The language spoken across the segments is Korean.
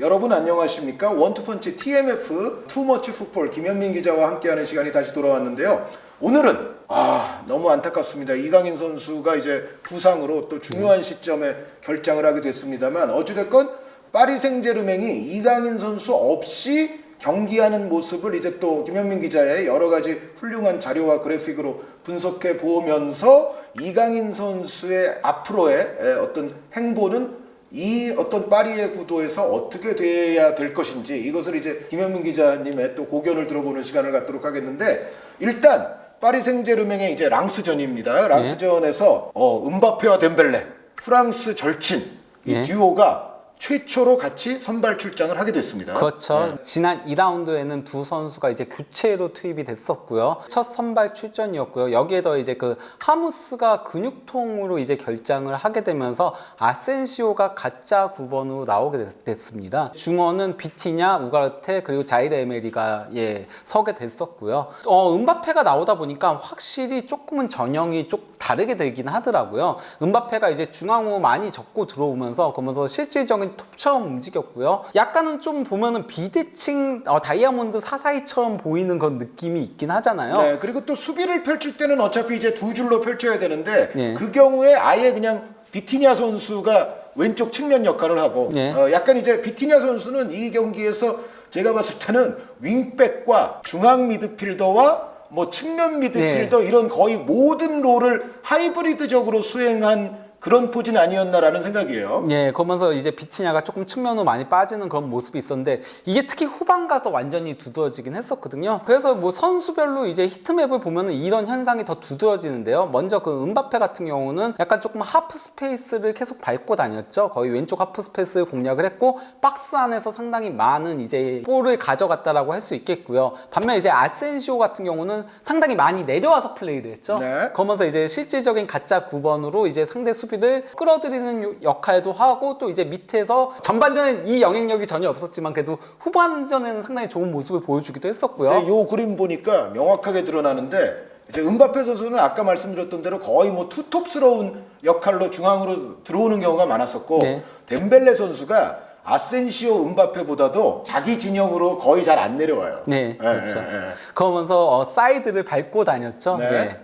여러분 안녕하십니까? 원투펀치 TMF 투머치 풋볼 김현민 기자와 함께하는 시간이 다시 돌아왔는데요. 오늘은 너무 안타깝습니다. 이강인 선수가 이제 부상으로 또 중요한 시점에 결장을 하게 됐습니다만 어찌됐건 파리 생제르맹이 이강인 선수 없이 경기하는 모습을 이제 또 김현민 기자의 여러 가지 훌륭한 자료와 그래픽으로 분석해 보면서 이강인 선수의 앞으로의 어떤 행보는 이 어떤 파리의 구도에서 어떻게 돼야 될 것인지 이것을 이제 김현민 기자님의 또 고견을 들어보는 시간을 갖도록 하겠는데, 일단 파리 생제르맹의 이제 랑스전입니다. 랑스전에서 음바페와 덴벨레, 프랑스 절친 이 듀오가 최초로 같이 선발 출장을 하게 됐습니다. 그렇죠. 지난 2라운드에는 두 선수가 이제 교체로 투입이 됐었고요. 첫 선발 출전이었고요. 여기에 더 이제 그 하무스가 근육통으로 이제 결장을 하게 되면서 아센시오가 가짜 9번으로 나오게 됐습니다. 중원은 비티냐, 우가르테 그리고 자이레 에메리가 서게 됐었고요. 음바페가 나오다 보니까 확실히 조금은 전형이 좀 다르게 되긴 하더라고요. 음바페가 이제 중앙으로 많이 접고 들어오면서 그러면서 실질적인 톱처럼 움직였고요. 약간은 좀 보면은 비대칭 다이아몬드 사사이처럼 보이는 그런 느낌이 있긴 하잖아요. 네, 그리고 또 수비를 펼칠 때는 어차피 이제 두 줄로 펼쳐야 되는데 그 경우에 아예 그냥 비티냐 선수가 왼쪽 측면 역할을 하고 약간 이제 비티냐 선수는 이 경기에서 제가 봤을 때는 윙백과 중앙 미드필더와 뭐 측면 미드필더 이런 거의 모든 롤을 하이브리드적으로 수행한 그런 포진 아니었나라는 생각이에요. 그러면서 이제 비티냐가 조금 측면으로 많이 빠지는 그런 모습이 있었는데 이게 특히 후반 가서 완전히 두드러지긴 했었거든요. 그래서 뭐 선수별로 이제 히트맵을 보면은 이런 현상이 더 두드러지는데요. 먼저 그 음바페 같은 경우는 약간 조금 하프 스페이스를 계속 밟고 다녔죠. 거의 왼쪽 하프 스페이스를 공략을 했고 박스 안에서 상당히 많은 이제 볼을 가져갔다라고 할 수 있겠고요. 반면 이제 아센시오 같은 경우는 상당히 많이 내려와서 플레이를 했죠. 그러면서 이제 실질적인 가짜 9번으로 이제 상대 수비를 끌어들이는 역할도 하고 또 이제 밑에서 전반전엔 이 영향력이 전혀 없었지만 그래도 후반전에는 상당히 좋은 모습을 보여주기도 했었고요. 네, 요 그림 보니까 명확하게 드러나는데 이제 음바페 선수는 아까 말씀드렸던 대로 거의 뭐 투톱스러운 역할로 중앙으로 들어오는 경우가 많았었고 덴벨레 선수가 아센시오 음바페보다도 자기 진영으로 거의 잘 안 내려와요. 그렇죠. 그러면서 사이드를 밟고 다녔죠.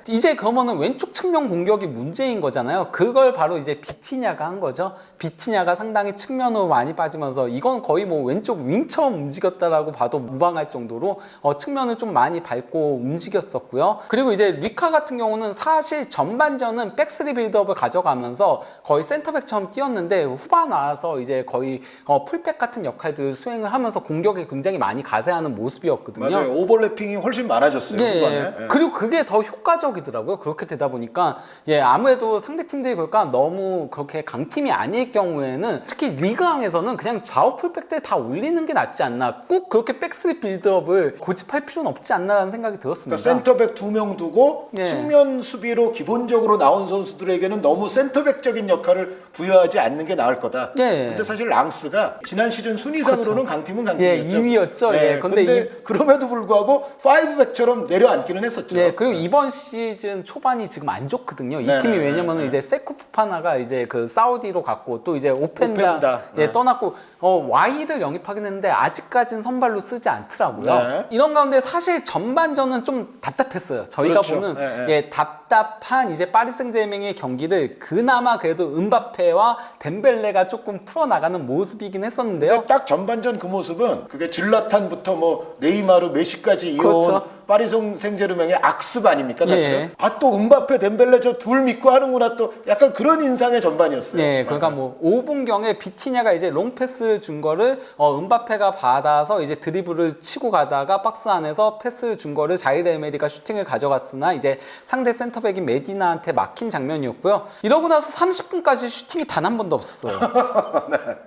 이제 그러면은 왼쪽 측면 공격이 문제인 거잖아요. 그걸 바로 이제 비티냐가 한 거죠. 비티냐가 상당히 측면으로 많이 빠지면서 이건 거의 뭐 왼쪽 윙처럼 움직였다라고 봐도 무방할 정도로 측면을 좀 많이 밟고 움직였었고요. 그리고 이제 리카 같은 경우는 사실 전반전은 백스리 빌드업을 가져가면서 거의 센터백처럼 뛰었는데 후반 와서 이제 거의 풀백 같은 역할들을 수행을 하면서 공격에 굉장히 많이 가세하는 모습이었거든요. 맞아요. 오버래핑이 훨씬 많아졌어요. 후반에. 그리고 그게 더 효과적이더라고요. 그렇게 되다 보니까 아무래도 상대팀들이 그럴까 너무 그렇게 강팀이 아닐 경우에는 특히 리그왕에서는 그냥 좌우 풀백들 다 올리는 게 낫지 않나. 꼭 그렇게 백스리 빌드업을 고집할 필요는 없지 않나라는 생각이 들었습니다. 그러니까 센터백 2명 두고 측면 수비로 기본적으로 나온 선수들에게는 너무 센터백적인 역할을 부여하지 않는 게 나을 거다. 근데 사실 랑스가 지난 시즌 순위상으로는 강팀은 강팀이었죠. 2위였죠. 근데 그럼에도 불구하고 5백처럼 내려앉기는 했었죠. 그리고 이번 시즌 초반이 지금 안 좋거든요. 이 팀이 왜냐면은 이제 세쿠 포파나가 이제 그 사우디로 갔고 또 이제 오펜다 떠났고 Y를 영입하긴 했는데 아직까지는 선발로 쓰지 않더라고요. 이런 가운데 사실 전반전은 좀 답답했어요. 저희가 보는 답답한 이제 파리 생제르맹의 경기를 그나마 그래도 음바페와 덴벨레가 조금 풀어나가는 모습이긴 했었는데요. 딱 전반전 그 모습은 그게 질라탄부터 뭐 네이마르, 메시까지 이어온 파리 생제르맹의 악습 아닙니까 사실은? 또 음바페, 덴벨레 저 둘 믿고 하는구나, 또 약간 그런 인상의 전반이었어요. 그러니까 뭐 5분경에 비티냐가 이제 롱패스를 준 거를 음바페가 받아서 이제 드리블을 치고 가다가 박스 안에서 패스를 준 거를 자이레 에메리가 슈팅을 가져갔으나 이제 상대 센터백인 메디나한테 막힌 장면이었고요. 이러고 나서 30분까지 슈팅이 단 한 번도 없었어요.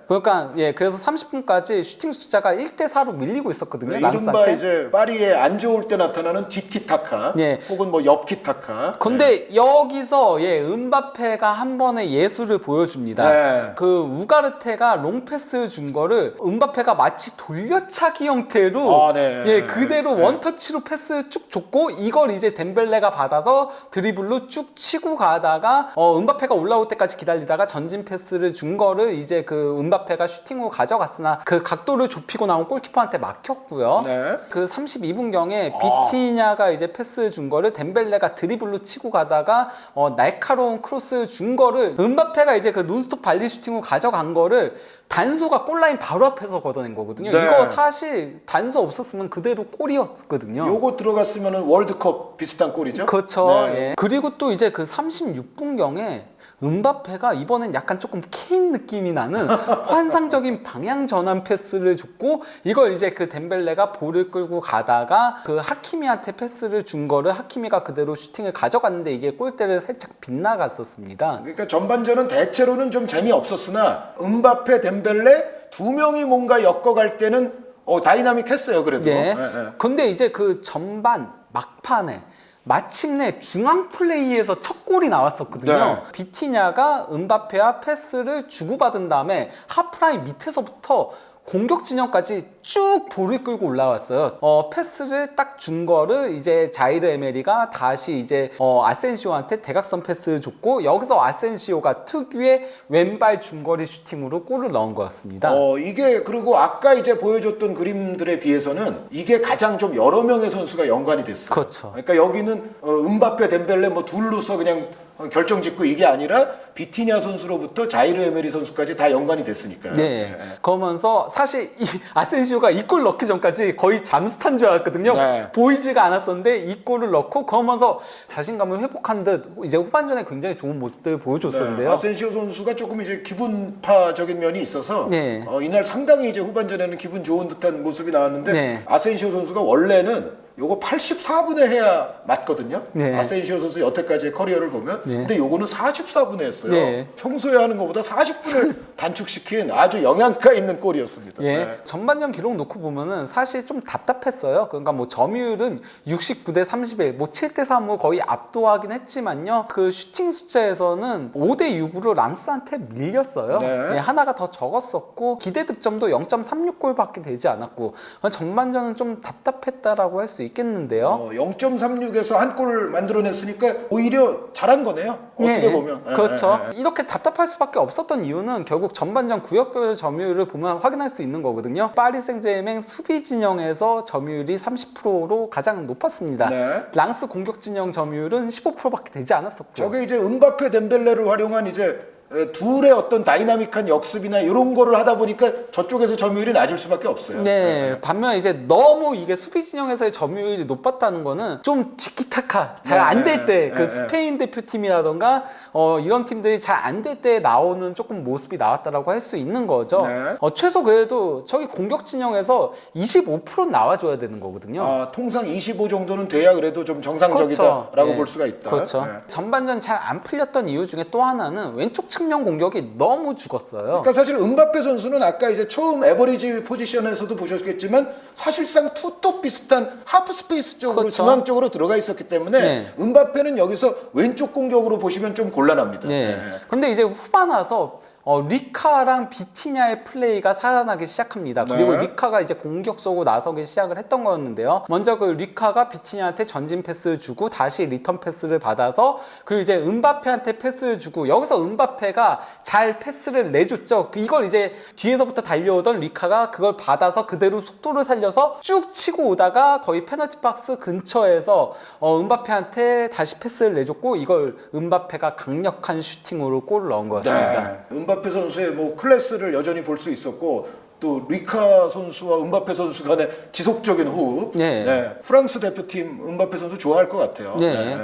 그러니까 그래서 30분까지 슈팅 숫자가 1대4로 밀리고 있었거든요. 이른바 이제 파리에 안 좋을 때나 나타나는 뒷키타카 예. 혹은 뭐 옆키타카. 근데 여기서 은바페가 한 번의 예술을 보여줍니다. 네. 그 우가르테가 롱패스 준 거를 은바페가 마치 돌려차기 형태로 네. 그대로 원터치로 패스 쭉 줬고 이걸 이제 덴벨레가 받아서 드리블로 쭉 치고 가다가 은바페가 올라올 때까지 기다리다가 전진 패스를 준 거를 이제 그 은바페가 슈팅으로 가져갔으나 그 각도를 좁히고 나온 골키퍼한테 막혔고요. 네. 그 32분경에 비티냐가 이제 패스 준 거를 덴벨레가 드리블로 치고 가다가 날카로운 크로스 준 거를 은바페가 이제 그 논스톱 발리 슈팅으로 가져간 거를 단소가 골라인 바로 앞에서 걷어낸 거거든요. 네. 이거 사실 단소 없었으면 그대로 골이었거든요. 요거 들어갔으면은 월드컵 비슷한 골이죠? 그렇죠. 네. 예. 그리고 또 이제 그 36분경에 은바페가 이번엔 약간 조금 케인 느낌이 나는 환상적인 방향 전환 패스를 줬고 이걸 이제 그 덴벨레가 볼을 끌고 가다가 그 하키미한테 패스를 준 거를 하키미가 그대로 슈팅을 가져갔는데 이게 골대를 살짝 빗나갔었습니다. 그러니까 전반전은 대체로는 좀 재미없었으나 은바페, 덴벨레 두 명이 뭔가 엮어갈 때는 다이나믹했어요. 그래도. 예. 네, 네. 근데 이제 그 전반 막판에 마침내 중앙 플레이에서 첫 골이 나왔었거든요. 네. 비티냐가 은바페와 패스를 주고받은 다음에 하프라인 밑에서부터 공격 진영까지 쭉 볼을 끌고 올라왔어요. 패스를 딱 준 거를 이제 자이르 에메리가 다시 이제 아센시오한테 대각선 패스를 줬고 여기서 아센시오가 특유의 왼발 중거리 슈팅으로 골을 넣은 거였습니다. 이게 그리고 아까 이제 보여줬던 그림들에 비해서는 이게 가장 좀 여러 명의 선수가 연관이 됐어요. 그렇죠. 그러니까 여기는 은바페, 덴벨레 뭐 둘로서 그냥 결정짓고 이게 아니라 비티냐 선수로부터 자이르 에메리 선수까지 다 연관이 됐으니까요. 네. 그러면서 사실 이 아센시오가 이 골 넣기 전까지 거의 잠수탄 줄 알았거든요. 네. 보이지가 않았었는데 이 골을 넣고 그러면서 자신감을 회복한 듯 이제 후반전에 굉장히 좋은 모습들을 보여줬었는데요. 아센시오 선수가 조금 이제 기분파적인 면이 있어서 네. 이날 상당히 이제 후반전에는 기분 좋은 듯한 모습이 나왔는데 네. 아센시오 선수가 원래는 요거 84분에 해야 맞거든요. 네. 아센시오 선수 여태까지의 커리어를 보면. 네. 근데 요거는 44분에 했어요. 네. 평소에 하는 것보다 40분을 단축시킨 아주 영양가 있는 골이었습니다. 예, 네. 전반전 기록 놓고 보면은 사실 좀 답답했어요. 그러니까 뭐 점유율은 69대 31, 뭐 7대 3으로 거의 압도하긴 했지만요. 그 슈팅 숫자에서는 5대 6으로 랑스한테 밀렸어요. 네. 예, 하나가 더 적었었고 기대 득점도 0.36골밖에 되지 않았고 전반전은 좀 답답했다라고 할 수 있겠는데요. 0.36에서 한 골 만들어냈으니까 오히려 잘한 거네요. 어떻게 네, 보면. 그렇죠. 예. 이렇게 답답할 수밖에 없었던 이유는 결국 전반전 구역별 점유율을 보면 확인할 수 있는 거거든요. 파리 생제르맹 수비 진영에서 점유율이 30%로 가장 높았습니다. 네. 랑스 공격 진영 점유율은 15%밖에 되지 않았었고요. 저게 이제 은바페, 덴벨레를 활용한 이제 둘의 어떤 다이나믹한 역습이나 이런 거를 하다 보니까 저쪽에서 점유율이 낮을 수밖에 없어요. 네, 반면 이제 너무 이게 수비 진영에서의 점유율이 높았다는 거는 좀 티키타카 잘 안 될 때 그 네. 스페인 대표팀이라던가 이런 팀들이 잘 안 될 때 나오는 조금 모습이 나왔다라고 할 수 있는 거죠. 네. 최소 그래도 저기 공격 진영에서 25% 나와줘야 되는 거거든요. 통상 25 정도는 돼야 그래도 좀 정상적이다라고 그렇죠. 볼 수가 있다. 그렇죠. 네. 전반전 잘 안 풀렸던 이유 중에 또 하나는 왼쪽 측면 공격이 너무 죽었어요. 그러니까 사실 은바페 선수는 아까 이제 처음 에버리지 포지션에서도 보셨겠지만 사실상 투톱 비슷한 하프 스페이스 쪽으로 그렇죠. 중앙 쪽으로 들어가 있었기 때문에 네. 은바페는 여기서 왼쪽 공격으로 보시면 좀 곤란합니다. 네. 근데 이제 후반 와서 리카랑 비티냐의 플레이가 살아나기 시작합니다. 그리고 네. 리카가 이제 공격적으로 나서기 시작을 했던 거였는데요. 먼저 그 리카가 비티냐한테 전진 패스를 주고 다시 리턴 패스를 받아서 그 이제 은바페한테 패스를 주고 여기서 은바페가 잘 패스를 내줬죠. 이걸 이제 뒤에서부터 달려오던 리카가 그걸 받아서 그대로 속도를 살려서 쭉 치고 오다가 거의 페널티 박스 근처에서 은바페한테 다시 패스를 내줬고 이걸 은바페가 강력한 슈팅으로 골을 넣은 거였습니다. 네. 은바페 선수의 뭐 클래스를 여전히 볼 수 있었고 또 리카 선수와 은바페 선수 간의 지속적인 호흡. 네. 프랑스 대표팀 은바페 선수 좋아할 것 같아요. 네.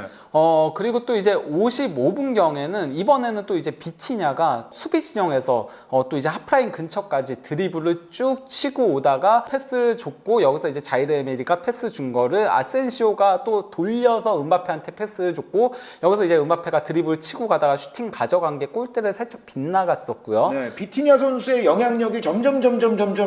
그리고 또 이제 55분경에는 이번에는 또 이제 비티냐가 수비 진영에서 또 이제 하프라인 근처까지 드리블을 쭉 치고 오다가 패스를 줬고 여기서 이제 자이르 에메리가 패스 준 거를 아센시오가 또 돌려서 음바페한테 패스를 줬고 여기서 이제 음바페가 드리블 치고 가다가 슈팅 가져간 게 골대를 살짝 빗나갔었고요. 네, 비티냐 선수의 영향력이 점점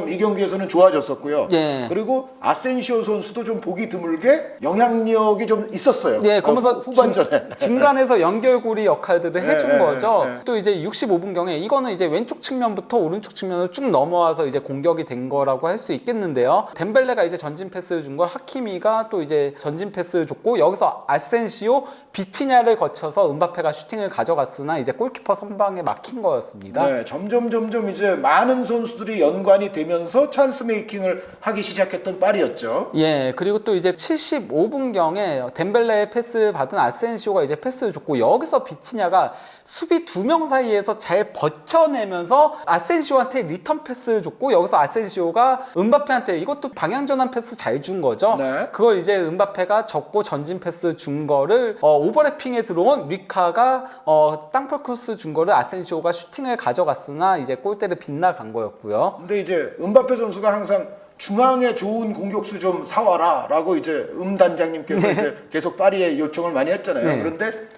이 경기에서는 좋아졌었고요. 예. 그리고 아센시오 선수도 좀 보기 드물게 영향력이 좀 있었어요. 예, 그러면서 후반전에 중간에서 연결고리 역할들을 해준 네, 거죠. 네. 또 이제 65분경에 이거는 이제 왼쪽 측면부터 오른쪽 측면으로 쭉 넘어와서 이제 공격이 된 거라고 할 수 있겠는데요. 덴벨레가 이제 전진 패스를 준 걸 하키미가 또 이제 전진 패스를 줬고 여기서 아센시오, 비티냐를 거쳐서 음바페가 슈팅을 가져갔으나 이제 골키퍼 선방에 막힌 거였습니다. 네, 점점 이제 많은 선수들이 연관이 되면서 찬스 메이킹을 하기 시작했던 파리였죠. 예, 그리고 또 이제 75분경에 덴벨레의 패스를 받은 아센시오가 이제 패스를 줬고 여기서 비티냐가 수비 두 명 사이에서 잘 버텨내면서 아센시오한테 리턴 패스를 줬고 여기서 아센시오가 음바페한테 이것도 방향전환 패스 잘 준 거죠. 네. 그걸 이제 음바페가 접고 전진 패스 준 거를 오버래핑에 들어온 리카가 땅볼 크로스 준 거를 아센시오가 슈팅을 가져갔으나 이제 골대를 빗나간 거였고요. 근데 이제 음바페 선수가 항상 중앙에 좋은 공격수 좀 사와라라고 이제 단장님께서 이제 계속 파리에 요청을 많이 했잖아요. 네. 그런데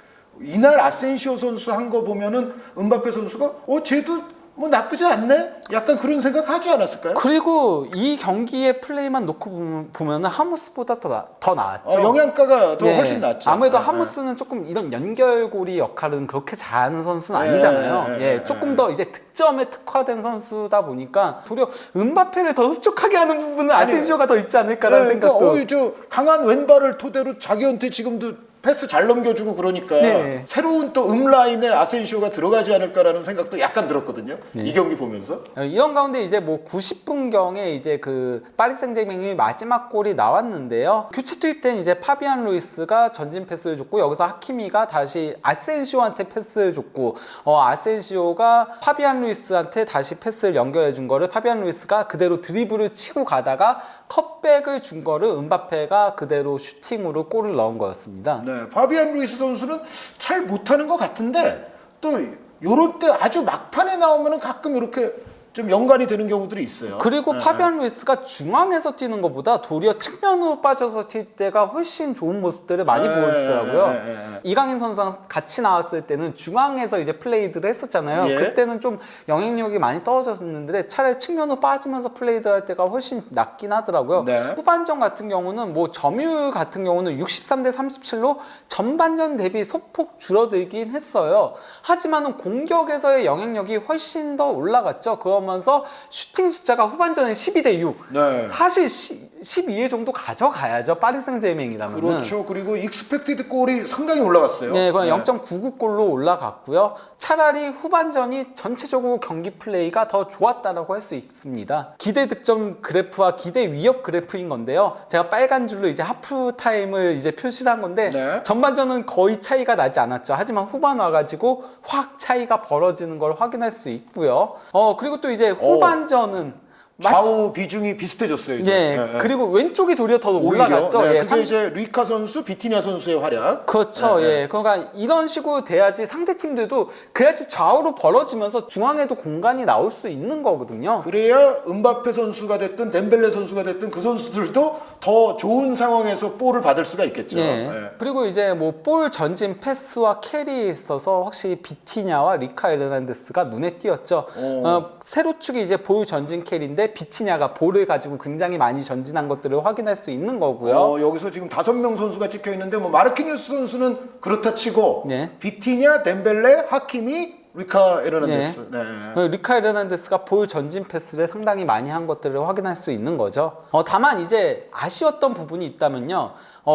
이날 아센시오 선수 한 거 보면은 음바페 선수가 쟤도 뭐 나쁘지 않네? 약간 그런 생각 하지 않았을까요? 그리고 이 경기의 플레이만 놓고 보면은 하무스보다 더 나았죠. 영양가가 더 예. 훨씬 낫죠. 아무래도 네, 하무스는 조금 이런 연결고리 역할은 그렇게 잘하는 선수는 네, 아니잖아요. 네, 예, 네, 조금 더 이제 득점에 특화된 선수다 보니까 도리어 음바페를 더 흡족하게 하는 부분은 아센시오가 더 있지 않을까라는 생각도. 그러니까 저 강한 왼발을 토대로 자기한테 지금도 패스 잘 넘겨주고 그러니까 네. 새로운 또 라인에 아센시오가 들어가지 않을까라는 생각도 약간 들었거든요. 이 경기 보면서. 이런 가운데 이제 뭐 90분경에 이제 그 파리 생제맹이 마지막 골이 나왔는데요. 교체 투입된 이제 파비안 루이스가 전진 패스를 줬고 여기서 하키미가 다시 아센시오한테 패스를 줬고 아센시오가 파비안 루이스한테 다시 패스를 연결해 준 거를 파비안 루이스가 그대로 드리블을 치고 가다가 컷백을 준 거를 음바페가 그대로 슈팅으로 골을 넣은 거였습니다. 네, 파비안 루이스 선수는 잘 못하는 것 같은데 또 요럴 때 아주 막판에 나오면은 가끔 이렇게 좀 연관이 되는 경우들이 있어요. 그리고 네, 파비안 루이스가 중앙에서 뛰는 것보다 도리어 측면으로 빠져서 뛸 때가 훨씬 좋은 모습들을 많이 보여주더라고요. 이강인 선수랑 같이 나왔을 때는 중앙에서 이제 플레이들을 했었잖아요. 예. 그때는 좀 영향력이 많이 떨어졌는데 차라리 측면으로 빠지면서 플레이들 할 때가 훨씬 낫긴 하더라고요. 네. 후반전 같은 경우는 뭐 점유율 같은 경우는 63대 37로 전반전 대비 소폭 줄어들긴 했어요. 하지만은 공격에서의 영향력이 훨씬 더 올라갔죠. 그러면서 슈팅 숫자가 후반전에 12대 6. 네. 사실 12회 정도 가져가야죠. 파리 생제맹이라면. 그렇죠. 그리고 익스펙티드 골이 상당히 올라갔어요. 네, 그건 0.99골로 올라갔고요. 차라리 후반전이 전체적으로 경기 플레이가 더 좋았다라고 할 수 있습니다. 기대 득점 그래프와 기대 위협 그래프인 건데요. 제가 빨간 줄로 이제 하프 타임을 이제 표시를 한 건데 네. 전반전은 거의 차이가 나지 않았죠. 하지만 후반 와가지고 확 차이가 벌어지는 걸 확인할 수 있고요. 그리고 또 이제 후반전은 좌우 비중이 비슷해졌어요. 이제. 예, 네. 그리고 왼쪽이 도리어 더 오히려, 올라갔죠. 네, 예, 그게 이제 루이카 선수, 비티냐 선수의 활약. 그렇죠. 네, 예. 그러니까 이런 식으로 돼야지 상대 팀들도 그래야지 좌우로 벌어지면서 중앙에도 공간이 나올 수 있는 거거든요. 그래야 음바페 선수가 됐든 덴벨레 선수가 됐든 그 선수들도 더 좋은 상황에서 볼을 받을 수가 있겠죠. 예. 네. 그리고 이제 뭐 볼 전진 패스와 캐리에 있어서 확실히 비티냐와 리카 에르난데스가 눈에 띄었죠. 세로축이 이제 볼 전진 캐리인데 비티냐가 볼을 가지고 굉장히 많이 전진한 것들을 확인할 수 있는 거고요. 여기서 지금 5명 선수가 찍혀 있는데 뭐 마르키뉴스 선수는 그렇다 치고 네. 비티냐, 덴벨레, 하키미, 리카 에르난데스. 네. 리카 에르난데스가 볼 전진 패스를 상당히 많이 한 것들을 확인할 수 있는 거죠. 다만 이제 아쉬웠던 부분이 있다면요.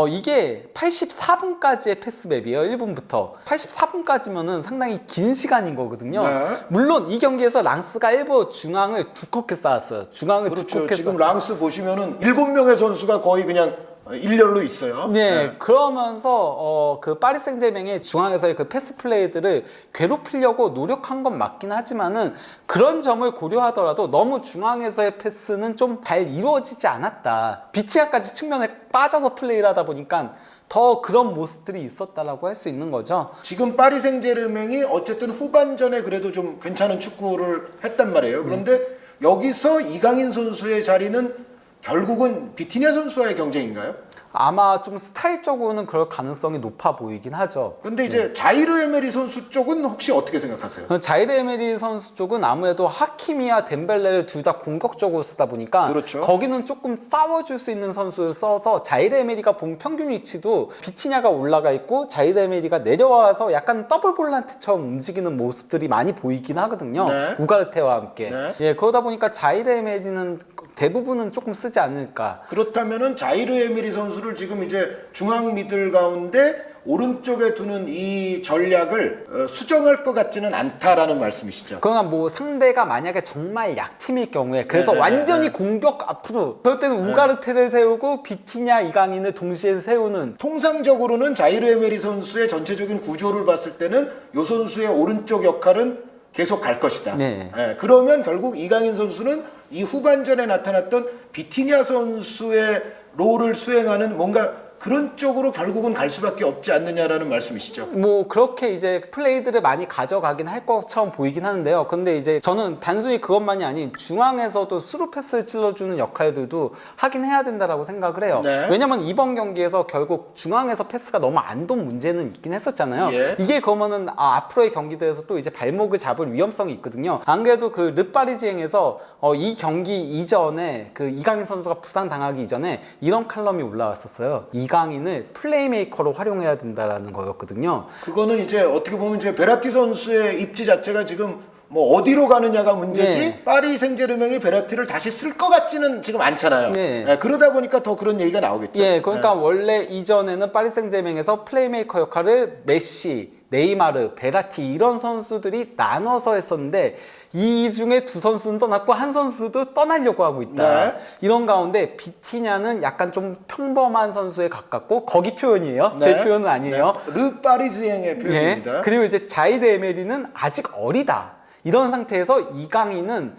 이게 84분까지의 패스맵이에요. 1분부터 84분까지면은 상당히 긴 시간인 거거든요. 네. 물론 이 경기에서 랑스가 일부 중앙을 두껍게 쌓았어요. 중앙을 그렇죠. 두껍게 지금 랑스 보시면은 7명의 선수가 거의 그냥 일렬로 있어요. 네, 그러면서 그 파리 생제맹의 중앙에서의 그 패스 플레이들을 괴롭히려고 노력한 건 맞긴 하지만은 그런 점을 고려하더라도 너무 중앙에서의 패스는 좀 잘 이루어지지 않았다. 비티아까지 측면에 빠져서 플레이를 하다 보니까 더 그런 모습들이 있었다라고 할 수 있는 거죠. 지금 파리 생제르맹이 어쨌든 후반전에 그래도 좀 괜찮은 축구를 했단 말이에요. 그런데 여기서 이강인 선수의 자리는 결국은 비티냐 선수와의 경쟁인가요? 아마 좀 스타일적으로는 그럴 가능성이 높아 보이긴 하죠. 근데 이제 자이르 에메리 선수 쪽은 혹시 어떻게 생각하세요? 자이르 에메리 선수 쪽은 아무래도 하키미와 덴벨레를 둘 다 공격적으로 쓰다 보니까 그렇죠. 거기는 조금 싸워줄 수 있는 선수를 써서 자이르 에메리가 본 평균 위치도 비티냐가 올라가 있고 자이르 에메리가 내려와서 약간 더블 볼란트처럼 움직이는 모습들이 많이 보이긴 하거든요. 네. 우가르테와 함께. 네. 예, 그러다 보니까 자이르 에메리는 대부분은 조금 쓰지 않을까. 그렇다면은 자이르 에메리 선수를 지금 이제 중앙 미들 가운데 오른쪽에 두는 이 전략을 수정할 것 같지는 않다라는 말씀이시죠? 그러나 뭐 상대가 만약에 정말 약팀일 경우에 그래서 완전히 공격 앞으로 그럴 때는 우가르테를 세우고 비티냐 이강인을 동시에 세우는 통상적으로는 자이르 에메리 선수의 전체적인 구조를 봤을 때는 이 선수의 오른쪽 역할은 계속 갈 것이다. 네. 예, 그러면 결국 이강인 선수는 이 후반전에 나타났던 비티냐 선수의 롤을 수행하는 뭔가 그런 쪽으로 결국은 갈 수밖에 없지 않느냐라는 말씀이시죠? 뭐 그렇게 이제 플레이들을 많이 가져가긴 할 것처럼 보이긴 하는데요. 근데 이제 저는 단순히 그것만이 아닌 중앙에서도 스루 패스를 찔러주는 역할들도 하긴 해야 된다라고 생각을 해요. 네. 왜냐면 이번 경기에서 결국 중앙에서 패스가 너무 안 돈 문제는 있긴 했었잖아요. 예. 이게 그러면은 앞으로의 경기들에서 또 이제 발목을 잡을 위험성이 있거든요. 안 그래도 그 르파리지앵에서 이 경기 이전에 그 이강인 선수가 부상 당하기 이전에 이런 칼럼이 올라왔었어요. 이강인을 플레이메이커로 활용해야 된다라는 거였거든요. 그거는 이제 어떻게 보면 이제 베라티 선수의 입지 자체가 지금 뭐 어디로 가느냐가 문제지 네. 파리 생제르맹이 베라티를 다시 쓸 것 같지는 지금 않잖아요. 네. 예, 그러다 보니까 더 그런 얘기가 나오겠죠. 예, 그러니까 원래 이전에는 파리 생제맹에서 플레이메이커 역할을 메시, 네이마르, 베라티 이런 선수들이 나눠서 했었는데 이 중에 두 선수는 떠났고 한 선수도 떠나려고 하고 있다. 네. 이런 가운데 비티냐는 약간 좀 평범한 선수에 가깝고 거기 표현이에요. 네. 제 표현은 아니에요. 네. 르 파리지앵의 표현입니다. 예. 그리고 이제 자이드 에메리는 아직 어리다. 이런 상태에서 이강인은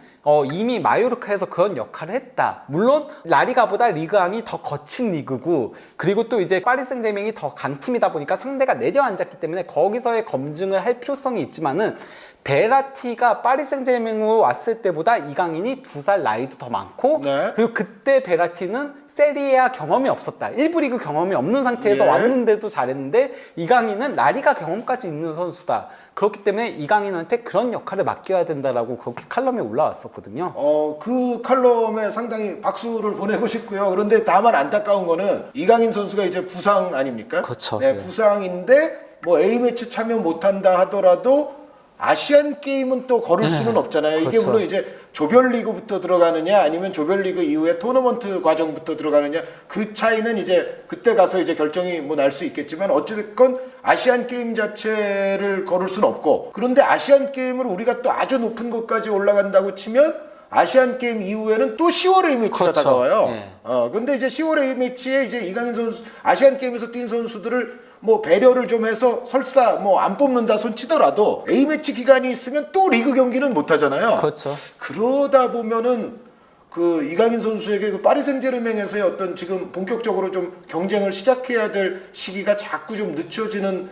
이미 마요르카에서 그런 역할을 했다. 물론 라리가보다 리그왕이 더 거친 리그고 그리고 또 이제 파리 생제맹이 더 강팀이다 보니까 상대가 내려앉았기 때문에 거기서의 검증을 할 필요성이 있지만은 베라티가 파리 생제맹으로 왔을 때보다 이강인이 2살 나이도 더 많고 네. 그리고 그때 베라티는 세리에아 경험이 없었다. 1부 리그 경험이 없는 상태에서 예. 왔는데도 잘했는데 이강인은 라리가 경험까지 있는 선수다. 그렇기 때문에 이강인한테 그런 역할을 맡겨야 된다라고 그렇게 칼럼에 올라왔었거든요. 그 칼럼에 상당히 박수를 보내고 싶고요. 그런데 다만 안타까운 거는 이강인 선수가 이제 부상 아닙니까? 그렇죠. 네, 네. 부상인데 뭐 A매치 참여 못한다 하더라도 아시안 게임은 또 걸을 수는 없잖아요. 이게 그렇죠. 물론 이제 조별리그부터 들어가느냐 아니면 조별리그 이후에 토너먼트 과정부터 들어가느냐 그 차이는 이제 그때 가서 이제 결정이 뭐 날 수 있겠지만 어찌됐건 아시안 게임 자체를 걸을 수는 없고 그런데 아시안 게임을 우리가 또 아주 높은 곳까지 올라간다고 치면 아시안 게임 이후에는 또 10월 A매치가 그렇죠. 다가와요. 예. 근데 이제 10월 A매치에 이제 이강인 선수 아시안 게임에서 뛴 선수들을 뭐 배려를 좀 해서 설사 뭐 안 뽑는다 손 치더라도 A매치 기간이 있으면 또 리그 경기는 못 하잖아요. 그렇죠. 그러다 보면은 그 이강인 선수에게 그 파리 생제르맹에서의 어떤 지금 본격적으로 좀 경쟁을 시작해야 될 시기가 자꾸 좀 늦춰지는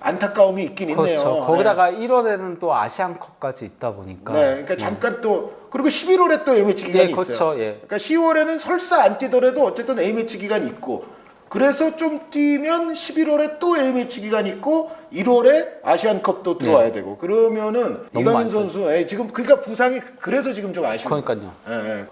안타까움이 있긴 있네요. 그렇죠. 거기다가 1월에는 또 아시안컵까지 있다 보니까. 네, 그러니까 잠깐 또 그리고 11월에 또 A매치 기간이 예, 그렇죠. 있어요. 예. 그러니까 10월에는 설사 안 뛰더라도 어쨌든 A매치 기간이 있고 그래서 좀 뛰면 11월에 또 A매치 기간이 있고 1월에 아시안컵도 들어와야 되고 그러면은 이강인 많죠. 선수 지금 그러니까 부상이 그래서 지금 좀 아쉬운 그러니까요.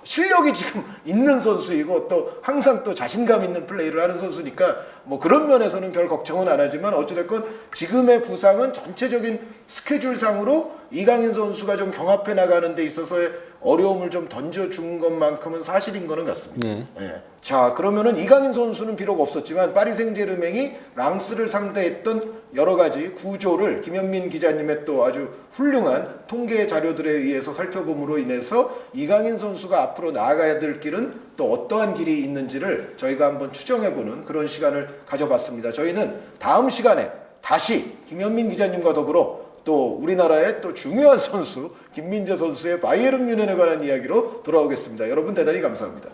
실력이 지금 있는 선수이고 또 항상 또 자신감 있는 플레이를 하는 선수니까 뭐 그런 면에서는 별 걱정은 안 하지만 어찌됐건 지금의 부상은 전체적인 스케줄상으로 이강인 선수가 좀 경합해 나가는 데 있어서의 어려움을 좀 던져준 것만큼은 사실인 거는 같습니다. 네. 예. 자, 그러면은 이강인 선수는 비록 없었지만 파리 생제르맹이 랑스를 상대했던 여러 가지 구조를 김현민 기자님의 또 아주 훌륭한 통계 자료들에 의해서 살펴봄으로 인해서 이강인 선수가 앞으로 나아가야 될 길은 또 어떠한 길이 있는지를 저희가 한번 추정해보는 그런 시간을 가져봤습니다. 저희는 다음 시간에 다시 김현민 기자님과 더불어 또 우리나라의 또 중요한 선수 김민재 선수의 바이에른 뮌헨에 관한 이야기로 돌아오겠습니다. 여러분 대단히 감사합니다.